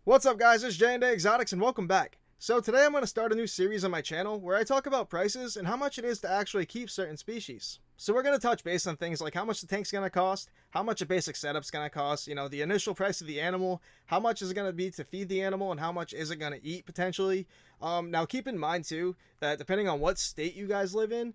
What's up guys, it's J&A Exotics and welcome back. So today I'm going to start a new series on my channel where I talk about prices and how much it is to actually keep certain species. So we're going to touch base on things like how much the tank's going to cost, how much a basic setup's going to cost, the initial price of the animal, how much is it going to be to feed the animal, and how much is it going to eat potentially. Now keep in mind too that depending on what state you guys live in,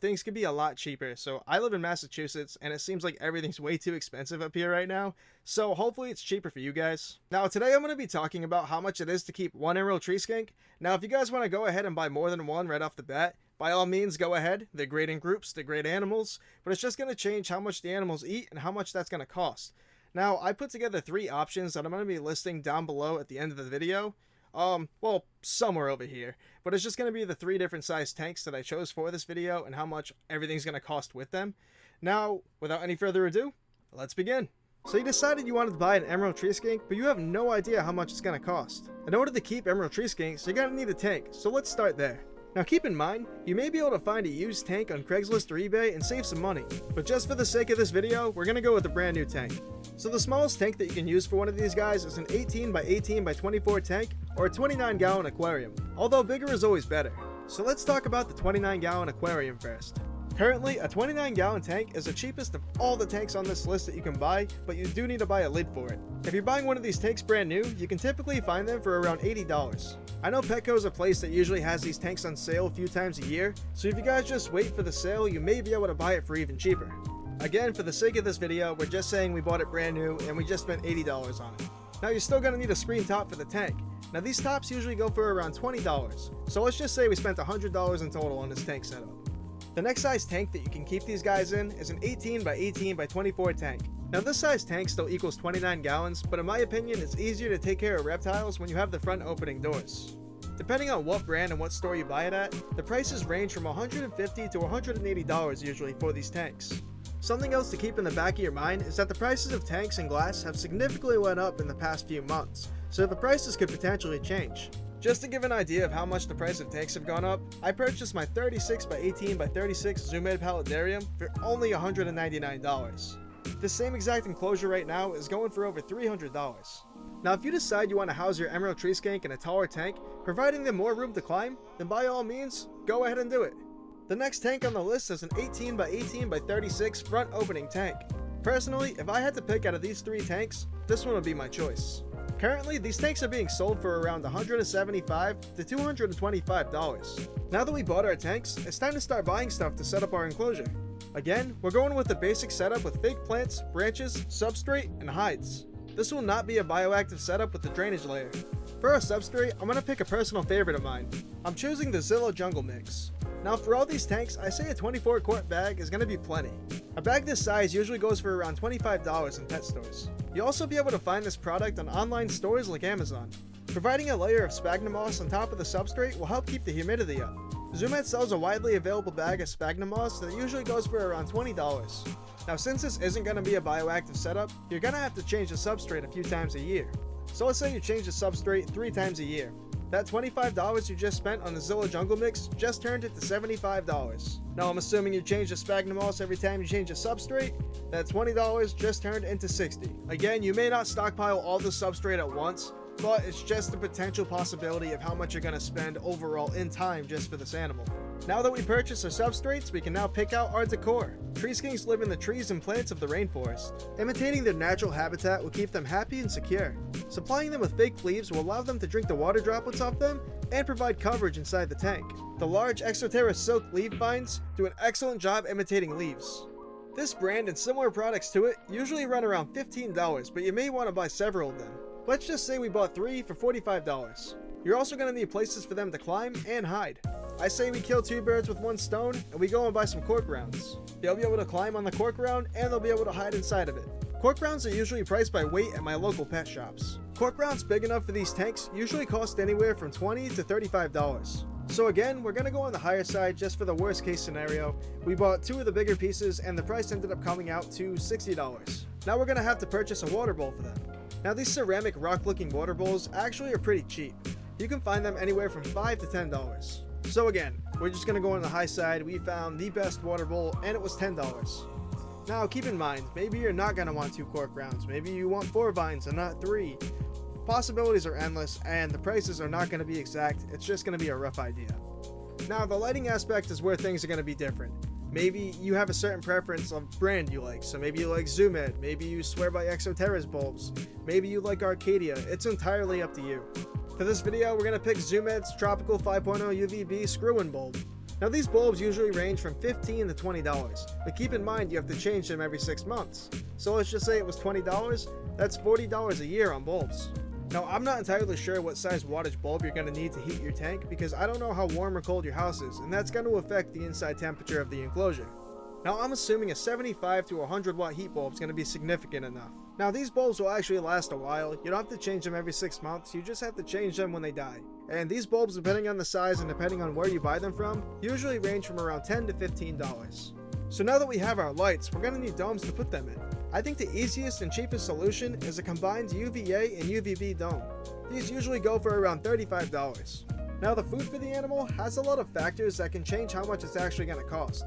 things could be a lot cheaper. So I live in Massachusetts and it seems like everything's way too expensive up here right now. So hopefully it's cheaper for you guys. Now today I'm going to be talking about how much it is to keep one emerald tree skink. Now if you guys want to go ahead and buy more than one right off the bat, by all means go ahead. They're great in groups, they're great animals, but it's just going to change how much the animals eat and how much that's going to cost. Now I put together 3 options that I'm going to be listing down below at the end of the video. Well, somewhere over here, but it's just going to be the 3 different size tanks that I chose for this video and how much everything's going to cost with them. Now, without any further ado, let's begin. So you decided you wanted to buy an emerald tree skink, but you have no idea how much it's going to cost. In order to keep emerald tree skinks, you're going to need a tank, so let's start there. Now keep in mind, you may be able to find a used tank on Craigslist or eBay and save some money, but just for the sake of this video, we're going to go with a brand new tank. So the smallest tank that you can use for one of these guys is an 18 by 18 by 24 tank or a 29 gallon aquarium, although bigger is always better. So let's talk about the 29 gallon aquarium first. Currently, a 29 gallon tank is the cheapest of all the tanks on this list that you can buy, but you do need to buy a lid for it. If you're buying one of these tanks brand new, you can typically find them for around $80. I know Petco is a place that usually has these tanks on sale a few times a year, so if you guys just wait for the sale, you may be able to buy it for even cheaper. Again, for the sake of this video, we're just saying we bought it brand new and we just spent $80 on it. Now you're still going to need a screen top for the tank. Now these tops usually go for around $20, so let's just say we spent $100 in total on this tank setup. The next size tank that you can keep these guys in is an 18 by 18 by 24 tank. Now this size tank still equals 29 gallons, but in my opinion it's easier to take care of reptiles when you have the front opening doors. Depending on what brand and what store you buy it at, the prices range from $150 to $180 usually for these tanks. Something else to keep in the back of your mind is that the prices of tanks and glass have significantly went up in the past few months, so the prices could potentially change. Just to give an idea of how much the price of tanks have gone up, I purchased my 36 by 18 by 36 zoom head paludarium for only $199. This same exact enclosure right now is going for over $300. Now if you decide you want to house your emerald tree skink in a taller tank, providing them more room to climb, then by all means, go ahead and do it. The next tank on the list is an 18 by 18 by 36 front opening tank. Personally, if I had to pick out of these 3 tanks, this one would be my choice. Currently, these tanks are being sold for around $175 to $225. Now that we bought our tanks, it's time to start buying stuff to set up our enclosure. Again, we're going with the basic setup with fake plants, branches, substrate, and hides. This will not be a bioactive setup with the drainage layer. For our substrate, I'm going to pick a personal favorite of mine. I'm choosing the Zilla Jungle Mix. Now for all these tanks, I say a 24 quart bag is going to be plenty. A bag this size usually goes for around $25 in pet stores. You'll also be able to find this product on online stores like Amazon. Providing a layer of sphagnum moss on top of the substrate will help keep the humidity up. Zoomed sells a widely available bag of sphagnum moss that usually goes for around $20. Now since this isn't going to be a bioactive setup, you're going to have to change the substrate a few times a year. So let's say you change the substrate 3 times a year. That $25 you just spent on the Zilla Jungle Mix just turned it to $75. Now I'm assuming you change the sphagnum moss every time you change the substrate. That $20 just turned into $60. Again, you may not stockpile all the substrate at once, but it's just a potential possibility of how much you're going to spend overall in time just for this animal. Now that we purchased our substrates, we can now pick out our decor. Tree skinks live in the trees and plants of the rainforest. Imitating their natural habitat will keep them happy and secure. Supplying them with fake leaves will allow them to drink the water droplets off them and provide coverage inside the tank. The large Exoterra silk leaf vines do an excellent job imitating leaves. This brand and similar products to it usually run around $15, but you may want to buy several of them. Let's just say we bought 3 for $45. You're also going to need places for them to climb and hide. I say we kill 2 birds with 1 stone and we go and buy some cork rounds. They'll be able to climb on the cork round and they'll be able to hide inside of it. Cork rounds are usually priced by weight at my local pet shops. Cork rounds big enough for these tanks usually cost anywhere from $20 to $35. So again, we're going to go on the higher side just for the worst case scenario. We bought 2 of the bigger pieces and the price ended up coming out to $60. Now we're going to have to purchase a water bowl for them. Now these ceramic rock looking water bowls actually are pretty cheap. You can find them anywhere from $5 to $10. So again, we're just going to go on the high side. We found the best water bowl and it was $10. Now keep in mind, maybe you're not going to want 2 cork rounds. Maybe you want 4 vines and not 3. possibilities are endless, and the prices are not going to be exact. It's just going to be a rough idea. Now, the lighting aspect is where things are going to be different. Maybe you have a certain preference of brand you like, so maybe you like Zoomed, maybe you swear by Exoterra's bulbs, maybe you like Arcadia. It's entirely up to you. For this video, we're going to pick Zoomed's Tropical 5.0 UVB screw-in bulb. Now, these bulbs usually range from $15 to $20, but keep in mind you have to change them every 6 months. So let's just say it was $20, that's $40 a year on bulbs. Now, I'm not entirely sure what size wattage bulb you're going to need to heat your tank because I don't know how warm or cold your house is, and that's going to affect the inside temperature of the enclosure. Now, I'm assuming a 75 to 100 watt heat bulb is going to be significant enough. Now, these bulbs will actually last a while. You don't have to change them every 6 months, you just have to change them when they die. And these bulbs, depending on the size and depending on where you buy them from, usually range from around $10 to $15. So now that we have our lights, we're going to need domes to put them in. I think the easiest and cheapest solution is a combined UVA and UVB dome. These usually go for around $35. Now, the food for the animal has a lot of factors that can change how much it's actually going to cost.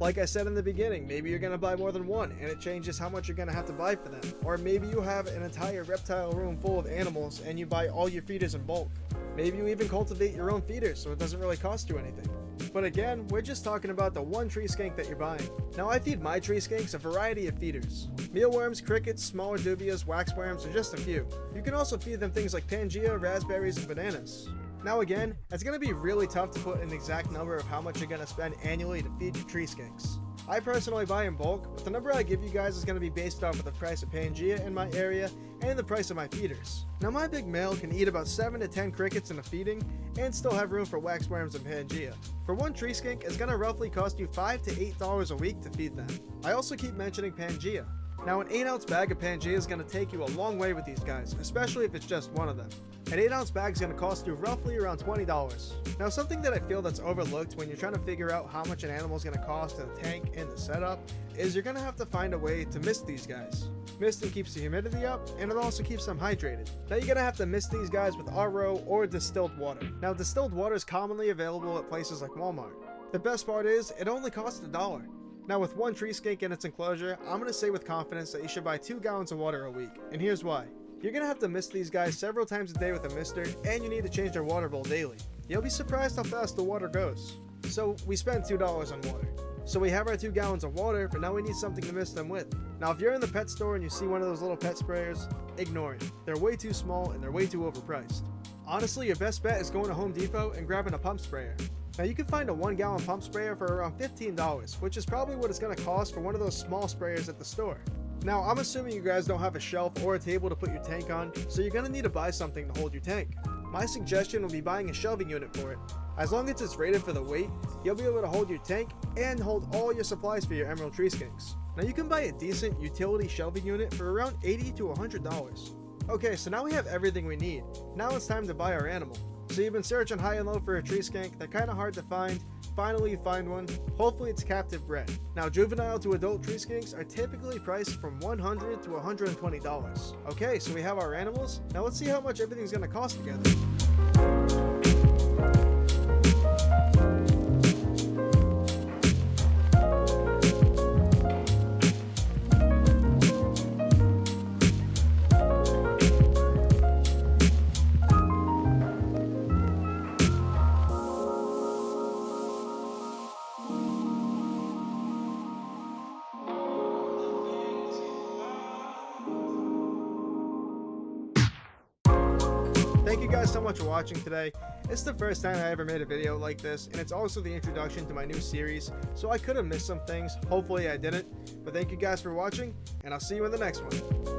Like I said in the beginning, maybe you're going to buy more than one and it changes how much you're going to have to buy for them. Or maybe you have an entire reptile room full of animals and you buy all your feeders in bulk. Maybe you even cultivate your own feeders so it doesn't really cost you anything. But again, we're just talking about the one tree skink that you're buying. Now, I feed my tree skinks a variety of feeders. Mealworms, crickets, smaller dubias, waxworms are just a few. You can also feed them things like Pangea, raspberries, and bananas. Now again, it's going to be really tough to put an exact number of how much you're going to spend annually to feed your tree skinks. I personally buy in bulk, but the number I give you guys is going to be based off of the price of Pangea in my area and the price of my feeders. Now, my big male can eat about 7 to 10 crickets in a feeding and still have room for waxworms and Pangea. For one tree skink, it's going to roughly cost you $5 to $8 a week to feed them. I also keep mentioning Pangea. Now, an 8-ounce bag of Pangea is going to take you a long way with these guys, especially if it's just one of them. An 8-ounce bag is going to cost you roughly around $20. Now, something that I feel that's overlooked when you're trying to figure out how much an animal is going to cost in the tank and the setup is you're going to have to find a way to mist these guys. Misting keeps the humidity up, and it also keeps them hydrated. Now, you're going to have to mist these guys with RO or distilled water. Now, distilled water is commonly available at places like Walmart. The best part is, it only costs $1. Now, with one tree skink in its enclosure, I'm going to say with confidence that you should buy 2 gallons of water a week, and here's why. You're going to have to mist these guys several times a day with a mister, and you need to change their water bowl daily. You'll be surprised how fast the water goes. So, we spent $2 on water. So we have our 2 gallons of water, but now we need something to mist them with. Now, if you're in the pet store and you see one of those little pet sprayers, ignore it. They're way too small and they're way too overpriced. Honestly, your best bet is going to Home Depot and grabbing a pump sprayer. Now, you can find a 1 gallon pump sprayer for around $15, which is probably what it's going to cost for one of those small sprayers at the store. Now, I'm assuming you guys don't have a shelf or a table to put your tank on, so you're going to need to buy something to hold your tank. My suggestion would be buying a shelving unit for it. As long as it's rated for the weight, you'll be able to hold your tank and hold all your supplies for your emerald tree skinks. Now, you can buy a decent utility shelving unit for around $80 to $100. Okay, so now we have everything we need. Now it's time to buy our animal. So you've been searching high and low for a tree skink. They're kind of hard to find. Finally, you find one. Hopefully, it's captive bred. Now, juvenile to adult tree skinks are typically priced from $100 to $120. Okay, so we have our animals. Now, let's see how much everything's going to cost together. Thank you guys so much for watching today. It's the first time I ever made a video like this, and it's also the introduction to my new series, so I could have missed some things. Hopefully I didn't. But thank you guys for watching, and I'll see you in the next one.